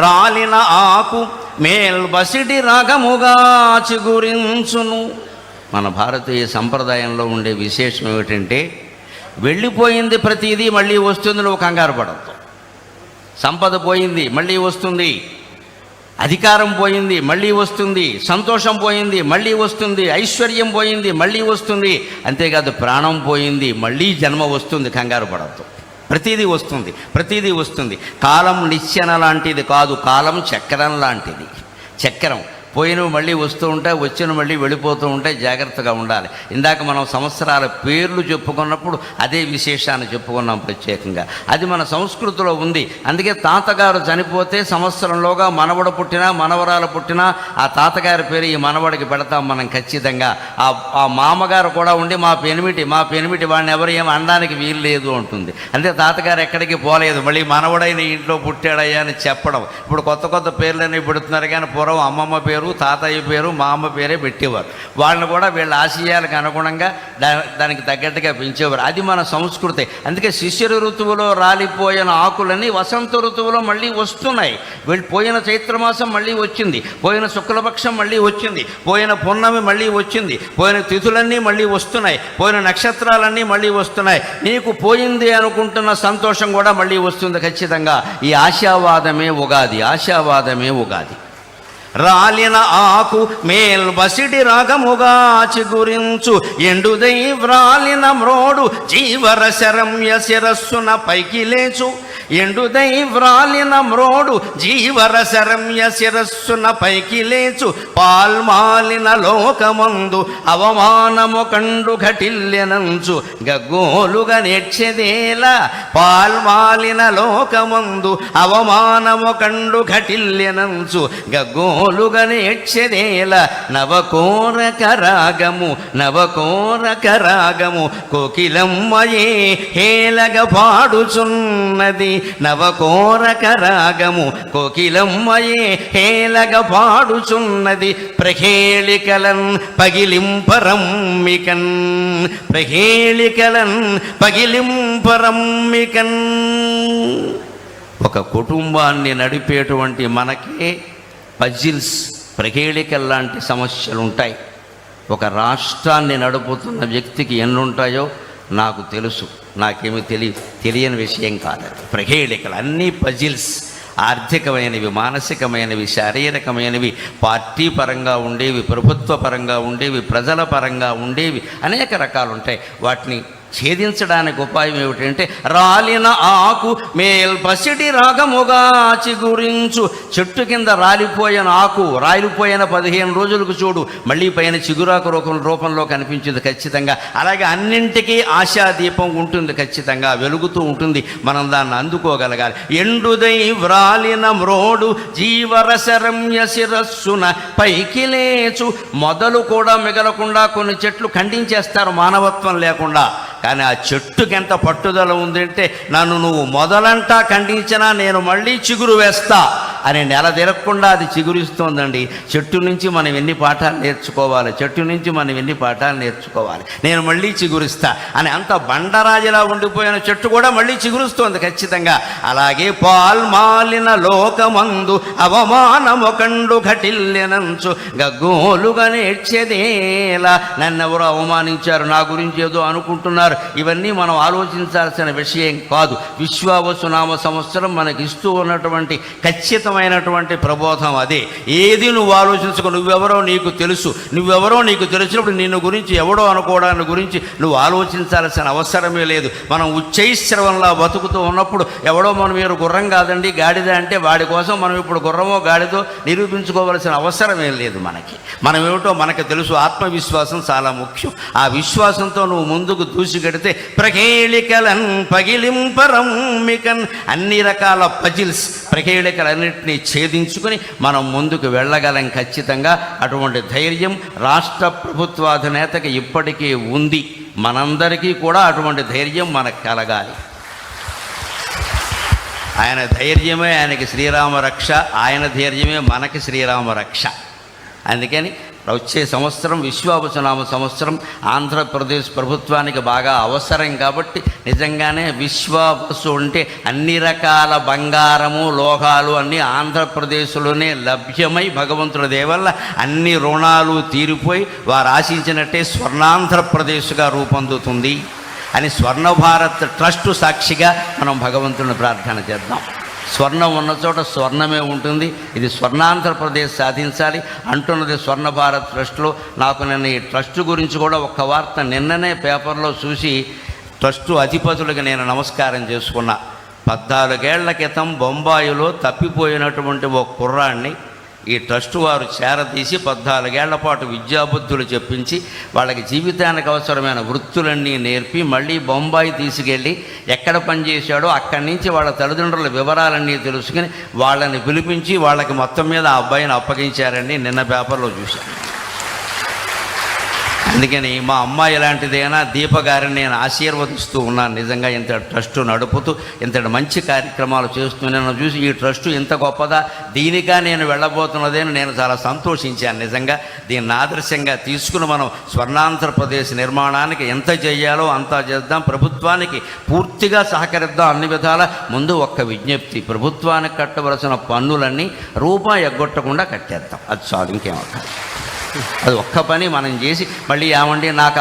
రాలిన ఆకు మేల్బసిడి రాగముగా చిగురించును. మన భారతీయ సంప్రదాయంలో ఉండే విశేషం ఏమిటంటే, వెళ్ళిపోయింది ప్రతిదీ మళ్ళీ వస్తుంది, నువ్వు కంగారు పడద్దు. సంపద పోయింది మళ్ళీ వస్తుంది, అధికారం పోయింది మళ్ళీ వస్తుంది, సంతోషం పోయింది మళ్ళీ వస్తుంది, ఐశ్వర్యం పోయింది మళ్ళీ వస్తుంది. అంతేకాదు ప్రాణం పోయింది మళ్ళీ జన్మ వస్తుంది, కంగారు పడద్దు. ప్రతిదీ వస్తుంది, ప్రతిదీ వస్తుంది. కాలం నిచ్చెన లాంటిది కాదు, కాలం చక్రం లాంటిది. చక్రం పోయినవి మళ్ళీ వస్తూ ఉంటాయి, వచ్చిన మళ్ళీ వెళ్ళిపోతూ ఉంటాయి. జాగ్రత్తగా ఉండాలి. ఇందాక మనం సంవత్సరాల పేర్లు చెప్పుకున్నప్పుడు అదే విశేషాన్ని చెప్పుకున్నాం ప్రత్యేకంగా. అది మన సంస్కృతిలో ఉంది. అందుకే తాతగారు చనిపోతే సంవత్సరంలోగా మనవడు పుట్టినా మనవరాలు పుట్టినా ఆ తాతగారి పేరు ఈ మనవడికి పెడతాం మనం ఖచ్చితంగా. ఆ మామగారు కూడా ఉండి మా పెనిమిటి వాడిని ఎవరు ఏమి అనడానికి వీలు లేదు అంటుంది. అంతే, తాతగారు ఎక్కడికి పోలేదు, మళ్ళీ మనవడైన ఇంట్లో పుట్టాడయ్యా అని చెప్పడం. ఇప్పుడు కొత్త కొత్త పేర్లన్నీ పెడుతున్నారు, కానీ పూర్వం అమ్మమ్మ పేరు, తాతయ్య పేరు, మా అమ్మ పేరే పెట్టేవారు. వాళ్ళని కూడా వీళ్ళ ఆశయాలకు అనుగుణంగా దానికి తగ్గట్టుగా పెంచేవారు. అది మన సంస్కృతి. అందుకే శిశిర ఋతువులో రాలిపోయిన ఆకులన్నీ వసంత ఋతువులో మళ్ళీ వస్తున్నాయి. పోయిన చైత్రమాసం మళ్ళీ వచ్చింది, పోయిన శుక్లపక్షం మళ్ళీ వచ్చింది, పోయిన పున్నమి మళ్ళీ వచ్చింది, పోయిన తిథులన్నీ మళ్ళీ వస్తున్నాయి, పోయిన నక్షత్రాలన్నీ మళ్ళీ వస్తున్నాయి. నీకు పోయింది అనుకుంటున్న సంతోషం కూడా మళ్ళీ వస్తుంది ఖచ్చితంగా. ఈ ఆశావాదమే ఉగాది, ఆశావాదమే ఉగాది. రాలిన ఆకు మేల్బసిడి రాగముగా చిగురించు, ఎండుదై వ్రాలిన మ్రోడు జీవరశరమ్య శిరస్సున పైకి లేచు. ఎండుదై వ్రాలిన మ్రోడు జీవరశరమ్య శిరస్సున పైకి లేచు. పాల్మాలిన లోకమందు అవమానము కండు ఘటిల్లెనంచు, గగ్గోలుగా నేర్చెదేలా. పాల్మాలిన లోకమందు అవమానము కండు ఘటిల్లెనంచు, గగ్గోలుగా నేర్చెదేలా. నవకోరక రాగము కోకిలమ్మయే హేలగ పాడుచున్నది. నవకోరక రాగము కోకిలమ్మయే హేలగ పాడుచున్నది. ప్రహేళికలన్ పగిలింపరమ్మికన్, ప్రహేళికలన్ పగిలింపరమ్మికన్. ఒక కుటుంబాన్ని నడిపేటువంటి మనకే పజిల్స్, ప్రహేళికల్ లాంటి సమస్యలు ఉంటాయి. ఒక రాష్ట్రాన్ని నడుపుతున్న వ్యక్తికి ఎన్నుంటాయో నాకు తెలుసు, నాకేమీ తెలియని విషయం కాదు. ప్రహేళికలు అన్నీ పజిల్స్, ఆర్థికమైనవి, మానసికమైనవి, శారీరకమైనవి, పార్టీ పరంగా ఉండేవి, ప్రభుత్వ పరంగా ఉండేవి, ప్రజల పరంగా ఉండేవి, అనేక రకాలు ఉంటాయి. వాటిని ఛేదించడానికి ఉపాయం ఏమిటంటే, రాలిన ఆకు మేల్పసిడి రాగముగా చిగురించు. చెట్టు కింద రాలిపోయిన ఆకు, రాలిపోయిన 15 రోజులకు చూడు మళ్ళీ పైన చిగురాకు రూపంలో కనిపించింది ఖచ్చితంగా. అలాగే అన్నింటికీ ఆశాదీపం ఉంటుంది, ఖచ్చితంగా వెలుగుతూ ఉంటుంది. మనం దాన్ని అందుకోగలగాలి. ఎండుదై వ్రాలిన మ్రోడు జీవరశరమ్య శిరస్సున పైకి లేచు. మొదలు కూడా మిగలకుండా కొన్ని చెట్లు ఖండించేస్తారు మానవత్వం లేకుండా. కానీ ఆ చెట్టుకి ఎంత పట్టుదల ఉందంటే, నన్ను నువ్వు మొదలంటా ఖండించినా నేను మళ్ళీ చిగురు వేస్తా అని నెల తిరగకుండా అది చిగురిస్తోందండి. చెట్టు నుంచి మనం ఎన్ని పాఠాలు నేర్చుకోవాలి, చెట్టు నుంచి మనం ఎన్ని పాఠాలు నేర్చుకోవాలి. నేను మళ్ళీ చిగురిస్తా అని అంత బండరాజులా ఉండిపోయిన చెట్టు కూడా మళ్ళీ చిగురుస్తోంది ఖచ్చితంగా. అలాగే పాల్మాలిన లోకమందు అవమానము కండు ఘటిల్లెనంచు, గగ్గోలుగా నేర్చెదేలా. నన్నెవరో అవమానించారు, నా గురించి ఏదో అనుకుంటున్నారు, ఇవన్నీ మనం ఆలోచించాల్సిన విషయం కాదు. విశ్వావసునామ సంవత్సరం మనకి ఇస్తూ ఉన్నటువంటి ఖచ్చితమైనటువంటి ప్రబోధం అదే. ఏది నువ్వు ఆలోచించుకో, నువ్వెవరో నీకు తెలుసు. నువ్వెవరో నీకు తెలిసినప్పుడు నిన్ను గురించి ఎవడో అనుకోవడాన్ని గురించి నువ్వు ఆలోచించాల్సిన అవసరమే లేదు. మనం ఉచ్చైశ్రవంలా బతుకుతూ ఉన్నప్పుడు ఎవడో మనం మీరు గుర్రం కాదండి గాడిద అంటే వాడి కోసం మనం ఇప్పుడు గుర్రమో గాడిదో నిరూపించుకోవాల్సిన అవసరమే లేదు. మనం ఏమిటో మనకు తెలుసు. ఆత్మవిశ్వాసం చాలా ముఖ్యం. ఆ విశ్వాసంతో నువ్వు ముందుకు దూసిగడితే ప్రహేళికలన్ పగిలింపరమ్మికన్, అన్ని రకాల పజిల్స్, ప్రహేళికలన్నింటినీ ఛేదించుకుని మనం ముందుకు వెళ్ళగలం ఖచ్చితంగా. అటువంటి ధైర్యం రాష్ట్ర ప్రభుత్వాధినేతకి ఇప్పటికీ ఉంది. మనందరికీ కూడా అటువంటి ధైర్యం మనకు కలగాలి. ఆయన ధైర్యమే ఆయనకి శ్రీరామ రక్ష, ఆయన ధైర్యమే మనకి శ్రీరామ రక్ష. అందుకని వచ్చే సంవత్సరం విశ్వావసునామ సంవత్సరం ఆంధ్రప్రదేశ్ ప్రభుత్వానికి బాగా అవసరం కాబట్టి నిజంగానే విశ్వావసు అంటే అన్ని రకాల బంగారము లోహాలు అన్నీ ఆంధ్రప్రదేశ్లోనే లభ్యమై భగవంతుడి దయ వల్ల అన్ని రుణాలు తీరిపోయి వారు ఆశించినట్టే స్వర్ణాంధ్రప్రదేశ్గా రూపొందుతుంది అని స్వర్ణ భారత్ ట్రస్ట్ సాక్షిగా మనం భగవంతుని ప్రార్థన చేద్దాం. స్వర్ణం ఉన్న చోట స్వర్ణమే ఉంటుంది. ఇది స్వర్ణాంధ్రప్రదేశ్ సాధించాలి అంటున్నది స్వర్ణ భారత్ ట్రస్ట్లో. నాకు నిన్న ఈ ట్రస్ట్ గురించి కూడా ఒక్క వార్త నిన్ననే పేపర్లో చూసి ట్రస్టు అధిపతులకు నేను నమస్కారం చేసుకున్నా. 14 ఏళ్ల క్రితం బొంబాయిలో తప్పిపోయినటువంటి ఒక కుర్రాన్ని ఈ ట్రస్టు వారు చేరతీసి 14 ఏళ్ల పాటు విద్యాబుద్ధులు చెప్పించి వాళ్ళకి జీవితానికి అవసరమైన వృత్తులన్నీ నేర్పి మళ్ళీ బొంబాయి తీసుకెళ్ళి ఎక్కడ పనిచేశాడో అక్కడి నుంచి వాళ్ళ తల్లిదండ్రుల వివరాలన్నీ తెలుసుకుని వాళ్ళని పిలిపించి వాళ్ళకి మొత్తం మీద ఆ అబ్బాయిని అప్పగించారని నిన్న పేపర్లో చూశాను. అందుకని మా అమ్మాయి ఇలాంటిదైనా దీప గారిని నేను ఆశీర్వదిస్తూ ఉన్నాను. నిజంగా ఇంత ట్రస్టు నడుపుతూ ఇంతటి మంచి కార్యక్రమాలు చేస్తూ నేను చూసి ఈ ట్రస్టు ఇంత గొప్పదా, దీనిగా నేను వెళ్ళబోతున్నదని నేను చాలా సంతోషించాను. నిజంగా దీన్ని ఆదర్శంగా తీసుకుని మనం స్వర్ణాంధ్రప్రదేశ్ నిర్మాణానికి ఎంత చేయాలో అంతా చేద్దాం. ప్రభుత్వానికి పూర్తిగా సహకరిద్దాం అన్ని విధాల. ముందు ఒక్క విజ్ఞప్తి, ప్రభుత్వానికి కట్టవలసిన పన్నులన్నీ రూపాయి ఎగ్గొట్టకుండా కట్టేద్దాం. అది చాలు, ఇంకేమవుతాం. అది ఒక్క పని మనం చేసి మళ్ళీ ఏమండి నాకు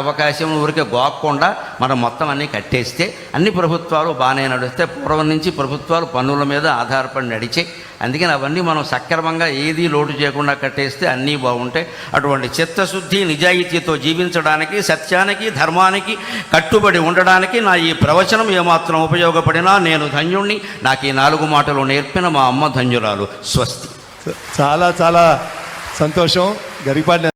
అవకాశం ఊరికే గోక్కుండా మనం మొత్తం అన్నీ కట్టేస్తే అన్ని ప్రభుత్వాలు బాగానే నడిస్తే. పూర్వం నుంచి ప్రభుత్వాలు పన్నుల మీద ఆధారపడి నడిచే. అందుకని అవన్నీ మనం సక్రమంగా ఏదీ లోటు చేయకుండా కట్టేస్తే అన్నీ బాగుంటాయి. అటువంటి చిత్తశుద్ధి నిజాయితీతో జీవించడానికి, సత్యానికి ధర్మానికి కట్టుబడి ఉండడానికి నా ఈ ప్రవచనం ఏమాత్రం ఉపయోగపడినా నేను ధన్యుణ్ణి. నాకు ఈ 4 మాటలు నేర్పిన మా అమ్మ ధన్యురాలు. స్వస్తి. చాలా చాలా సంతోషం. గరికపాటి